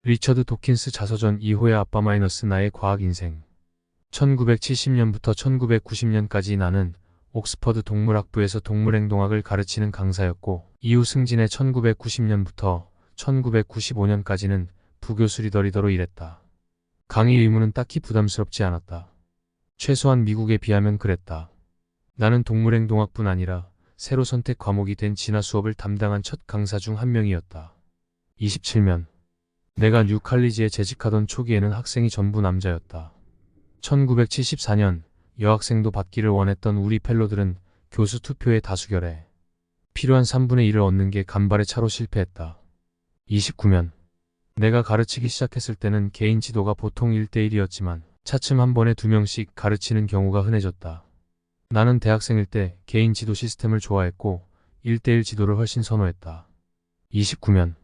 리처드 도킨스 자서전 2호의 아빠 나의 과학 인생. 1970년부터 1990년까지 나는 옥스퍼드 동물학부에서 동물행동학을 가르치는 강사였고, 이후 승진해 1990년부터 1995년까지는 부교수 리더로 일했다. 강의 의무는 딱히 부담스럽지 않았다. 최소한 미국에 비하면 그랬다. 나는 동물행동학뿐 아니라 새로 선택 과목이 된 진화 수업을 담당한 첫 강사 중 한 명이었다. 27년. 내가 뉴칼리지에 재직하던 초기에는 학생이 전부 남자였다. 1974년 여학생도 받기를 원했던 우리 펠로들은 교수 투표에 다수결해 필요한 3분의 1을 얻는 게 간발의 차로 실패했다. 29년. 내가 가르치기 시작했을 때는 개인 지도가 보통 1대1이었지만 차츰 한 번에 2명씩 가르치는 경우가 흔해졌다. 나는 대학생일 때 개인 지도 시스템을 좋아했고 1대1 지도를 훨씬 선호했다. 29년.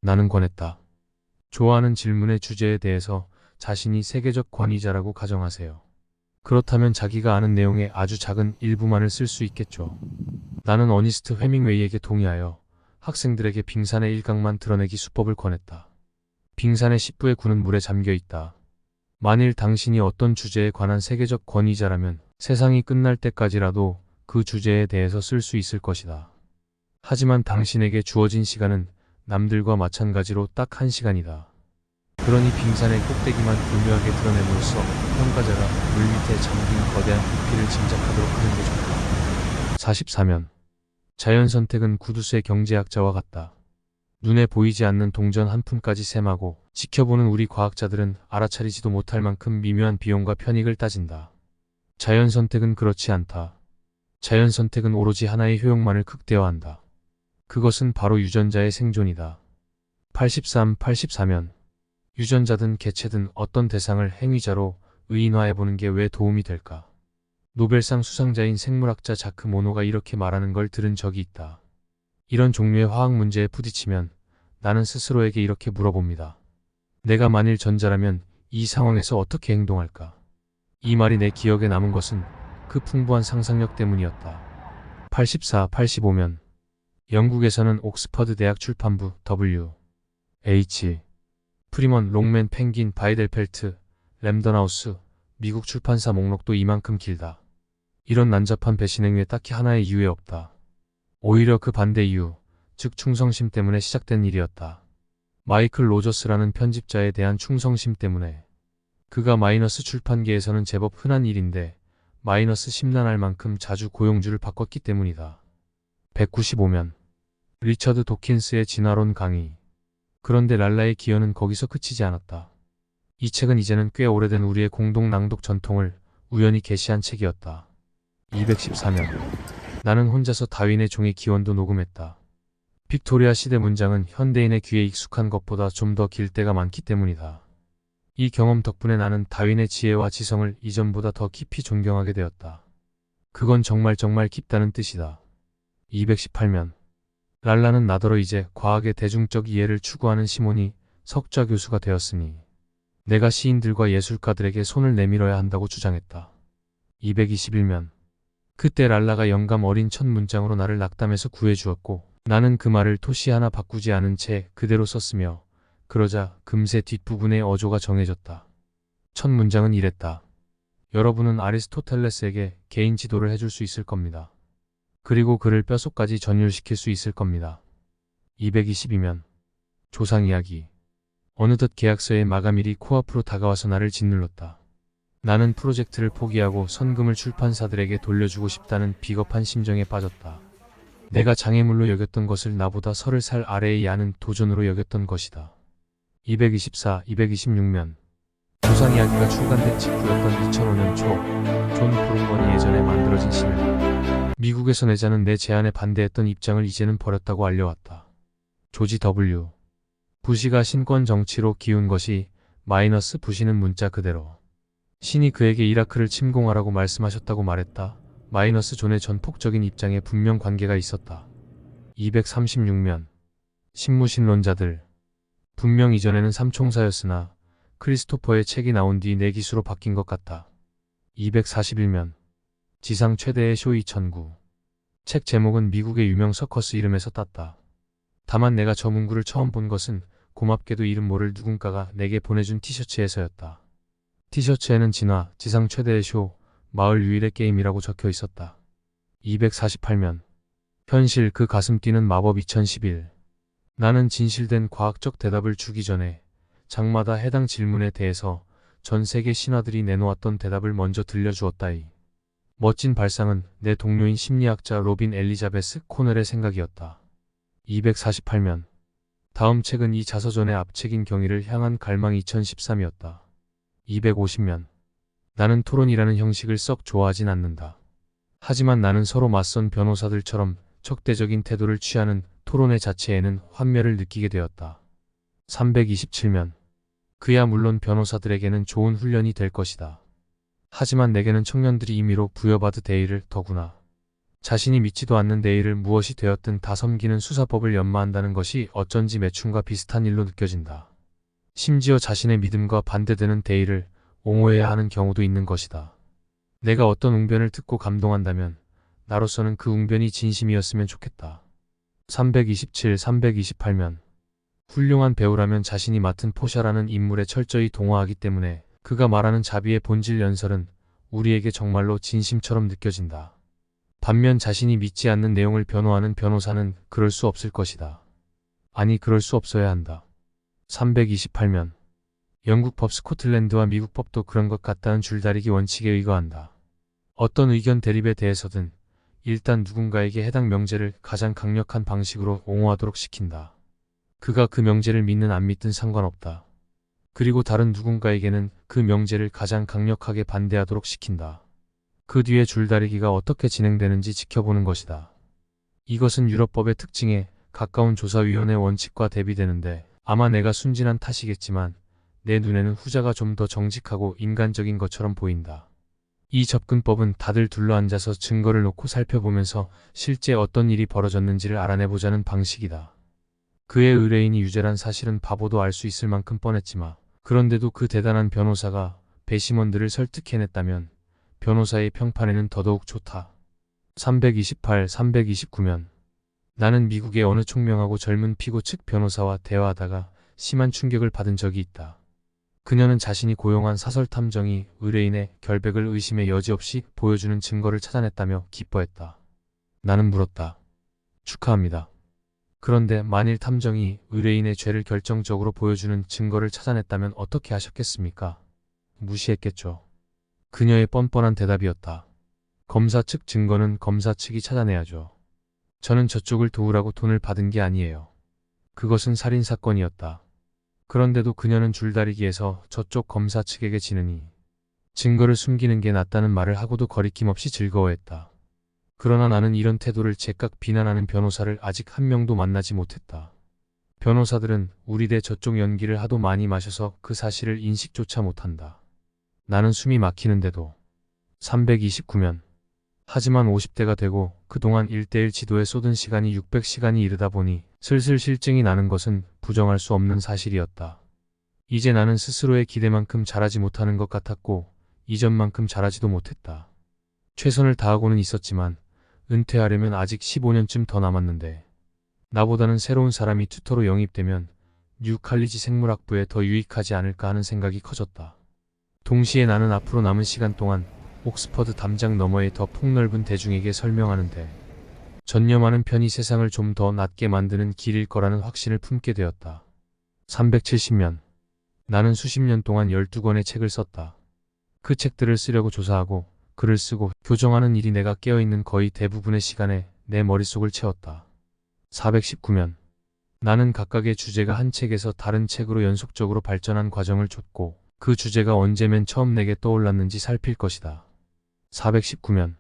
나는 권했다. 좋아하는 질문의 주제에 대해서 자신이 세계적 권위자라고 가정하세요. 그렇다면 자기가 아는 내용의 아주 작은 일부만을 쓸 수 있겠죠. 나는 어니스트 해밍웨이에게 동의하여 학생들에게 빙산의 일각만 드러내기 수법을 권했다. 빙산의 10분의 9는 물에 잠겨 있다. 만일 당신이 어떤 주제에 관한 세계적 권위자라면 세상이 끝날 때까지라도 그 주제에 대해서 쓸 수 있을 것이다. 하지만 당신에게 주어진 시간은 남들과 마찬가지로 딱 1시간이다. 그러니 빙산의 꼭대기만 교묘하게 드러냄으로써 평가자가 물 밑에 잠긴 거대한 부피를 짐작하도록 하는 게 좋다. 44면. 자연선택은 구두쇠 경제학자와 같다. 눈에 보이지 않는 동전 한 푼까지 셈하고 지켜보는 우리 과학자들은 알아차리지도 못할 만큼 미묘한 비용과 편익을 따진다. 자연선택은 그렇지 않다. 자연선택은 오로지 하나의 효용만을 극대화한다. 그것은 바로 유전자의 생존이다. 84면. 유전자든 개체든 어떤 대상을 행위자로 의인화해보는 게 왜 도움이 될까? 노벨상 수상자인 생물학자 자크 모노가 이렇게 말하는 걸 들은 적이 있다. 이런 종류의 화학 문제에 부딪히면 나는 스스로에게 이렇게 물어봅니다. 내가 만일 전자라면 이 상황에서 어떻게 행동할까? 이 말이 내 기억에 남은 것은 그 풍부한 상상력 때문이었다. 85면. 영국에서는 옥스퍼드 대학 출판부 W.H. 프리먼, 롱맨, 펭귄, 바이델펠트, 램던하우스, 미국 출판사 목록도 이만큼 길다. 이런 난잡한 배신 행위에 딱히 하나의 이유에 없다. 오히려 그 반대 이유, 즉 충성심 때문에 시작된 일이었다. 마이클 로저스라는 편집자에 대한 충성심 때문에. 그가 마이너스 출판계에서는 제법 흔한 일인데 마이너스 심란할 만큼 자주 고용주를 바꿨기 때문이다. 195면. 리처드 도킨스의 진화론 강의. 그런데 랄라의 기여는 거기서 그치지 않았다. 이 책은 이제는 꽤 오래된 우리의 공동 낭독 전통을 우연히 게시한 책이었다. 214면. 나는 혼자서 다윈의 종의 기원도 녹음했다. 빅토리아 시대 문장은 현대인의 귀에 익숙한 것보다 좀 더 길 때가 많기 때문이다. 이 경험 덕분에 나는 다윈의 지혜와 지성을 이전보다 더 깊이 존경하게 되었다. 그건 정말 깊다는 뜻이다. 218면. 랄라는 나더러 이제 과학의 대중적 이해를 추구하는 시몬이 석좌 교수가 되었으니 내가 시인들과 예술가들에게 손을 내밀어야 한다고 주장했다. 221면. 그때 랄라가 영감 어린 첫 문장으로 나를 낙담에서 구해주었고 나는 그 말을 토시 하나 바꾸지 않은 채 그대로 썼으며 그러자 금세 뒷부분의 어조가 정해졌다. 첫 문장은 이랬다. 여러분은 아리스토텔레스에게 개인 지도를 해줄 수 있을 겁니다. 그리고 그를 뼛속까지 전율시킬 수 있을 겁니다. 222면. 조상 이야기. 어느덧 계약서의 마감일이 코앞으로 다가와서 나를 짓눌렀다. 나는 프로젝트를 포기하고 선금을 출판사들에게 돌려주고 싶다는 비겁한 심정에 빠졌다. 내가 장애물로 여겼던 것을 나보다 서를 살 아래의 야는 도전으로 여겼던 것이다. 226면. 조상 이야기가 출간된 직후였던 2005년 초, 존 브룬건이 예전에 만들어진 신을 미국에서 내자는 내 제안에 반대했던 입장을 이제는 버렸다고 알려왔다. 조지 W. 부시가 신권 정치로 기운 것이 마이너스 부시는 문자 그대로. 신이 그에게 이라크를 침공하라고 말씀하셨다고 말했다. 마이너스 존의 전폭적인 입장에 분명 관계가 있었다. 236면. 식무신론자들. 분명 이전에는 삼총사였으나 크리스토퍼의 책이 나온 뒤 내 기수로 바뀐 것 같다. 241면. 지상 최대의 쇼 2009. 책 제목은 미국의 유명 서커스 이름에서 땄다. 다만 내가 저 문구를 처음 본 것은 고맙게도 이름 모를 누군가가 내게 보내준 티셔츠에서였다. 티셔츠에는 진화, 지상 최대의 쇼, 마을 유일의 게임이라고 적혀 있었다. 248면. 현실 그 가슴 뛰는 마법 2011. 나는 진실된 과학적 대답을 주기 전에 장마다 해당 질문에 대해서 전 세계 신화들이 내놓았던 대답을 먼저 들려주었다이. 멋진 발상은 내 동료인 심리학자 로빈 엘리자베스 코넬의 생각이었다. 248면. 다음 책은 이 자서전의 앞책인 경의를 향한 갈망 2013이었다. 250면. 나는 토론이라는 형식을 썩 좋아하진 않는다. 하지만 나는 서로 맞선 변호사들처럼 적대적인 태도를 취하는 토론의 자체에는 환멸을 느끼게 되었다. 327면. 그야 물론 변호사들에게는 좋은 훈련이 될 것이다. 하지만 내게는 청년들이 임의로 부여받은 대의를 더구나 자신이 믿지도 않는 대의를 무엇이 되었든 다 섬기는 수사법을 연마한다는 것이 어쩐지 매춘과 비슷한 일로 느껴진다. 심지어 자신의 믿음과 반대되는 대의를 옹호해야 하는 경우도 있는 것이다. 내가 어떤 웅변을 듣고 감동한다면 나로서는 그 웅변이 진심이었으면 좋겠다. 327, 328면. 훌륭한 배우라면 자신이 맡은 포샤라는 인물에 철저히 동화하기 때문에 그가 말하는 자비의 본질 연설은 우리에게 정말로 진심처럼 느껴진다. 반면 자신이 믿지 않는 내용을 변호하는 변호사는 그럴 수 없을 것이다. 아니, 그럴 수 없어야 한다. 328면. 영국 법 스코틀랜드와 미국 법도 그런 것 같다는 줄다리기 원칙에 의거한다. 어떤 의견 대립에 대해서든 일단 누군가에게 해당 명제를 가장 강력한 방식으로 옹호하도록 시킨다. 그가 그 명제를 믿는 안 믿든 상관없다. 그리고 다른 누군가에게는 그 명제를 가장 강력하게 반대하도록 시킨다. 그 뒤에 줄다리기가 어떻게 진행되는지 지켜보는 것이다. 이것은 유럽법의 특징에 가까운 조사위원회 원칙과 대비되는데 아마 내가 순진한 탓이겠지만 내 눈에는 후자가 좀 더 정직하고 인간적인 것처럼 보인다. 이 접근법은 다들 둘러앉아서 증거를 놓고 살펴보면서 실제 어떤 일이 벌어졌는지를 알아내보자는 방식이다. 그의 의뢰인이 유죄란 사실은 바보도 알 수 있을 만큼 뻔했지만 그런데도 그 대단한 변호사가 배심원들을 설득해냈다면 변호사의 평판에는 더더욱 좋다. 328, 329면. 나는 미국의 어느 총명하고 젊은 피고 측 변호사와 대화하다가 심한 충격을 받은 적이 있다. 그녀는 자신이 고용한 사설탐정이 의뢰인의 결백을 의심의 여지 없이 보여주는 증거를 찾아냈다며 기뻐했다. 나는 물었다. 축하합니다. 그런데 만일 탐정이 의뢰인의 죄를 결정적으로 보여주는 증거를 찾아냈다면 어떻게 하셨겠습니까? 무시했겠죠. 그녀의 뻔뻔한 대답이었다. 검사 측 증거는 검사 측이 찾아내야죠. 저는 저쪽을 도우라고 돈을 받은 게 아니에요. 그것은 살인사건이었다. 그런데도 그녀는 줄다리기에서 저쪽 검사 측에게 지느니 증거를 숨기는 게 낫다는 말을 하고도 거리낌 없이 즐거워했다. 그러나 나는 이런 태도를 제깍 비난하는 변호사를 아직 한 명도 만나지 못했다. 변호사들은 우리 대 저쪽 연기를 하도 많이 마셔서 그 사실을 인식조차 못한다. 나는 숨이 막히는데도. 329면. 하지만 50대가 되고 그동안 1:1 지도에 쏟은 시간이 600시간이 이르다 보니 슬슬 실증이 나는 것은 부정할 수 없는 사실이었다. 이제 나는 스스로의 기대만큼 잘하지 못하는 것 같았고 이전만큼 잘하지도 못했다. 최선을 다하고는 있었지만 은퇴하려면 아직 15년쯤 더 남았는데 나보다는 새로운 사람이 튜터로 영입되면 뉴칼리지 생물학부에 더 유익하지 않을까 하는 생각이 커졌다. 동시에 나는 앞으로 남은 시간 동안 옥스퍼드 담장 너머의 더 폭넓은 대중에게 설명하는데 전념하는 편이 세상을 좀 더 낫게 만드는 길일 거라는 확신을 품게 되었다. 370면. 나는 수십 년 동안 12권의 책을 썼다. 그 책들을 쓰려고 조사하고 글을 쓰고 교정하는 일이 내가 깨어있는 거의 대부분의 시간에 내 머릿속을 채웠다. 419면. 나는 각각의 주제가 한 책에서 다른 책으로 연속적으로 발전한 과정을 줬고 그 주제가 언제 맨 처음 내게 떠올랐는지 살필 것이다. 419면.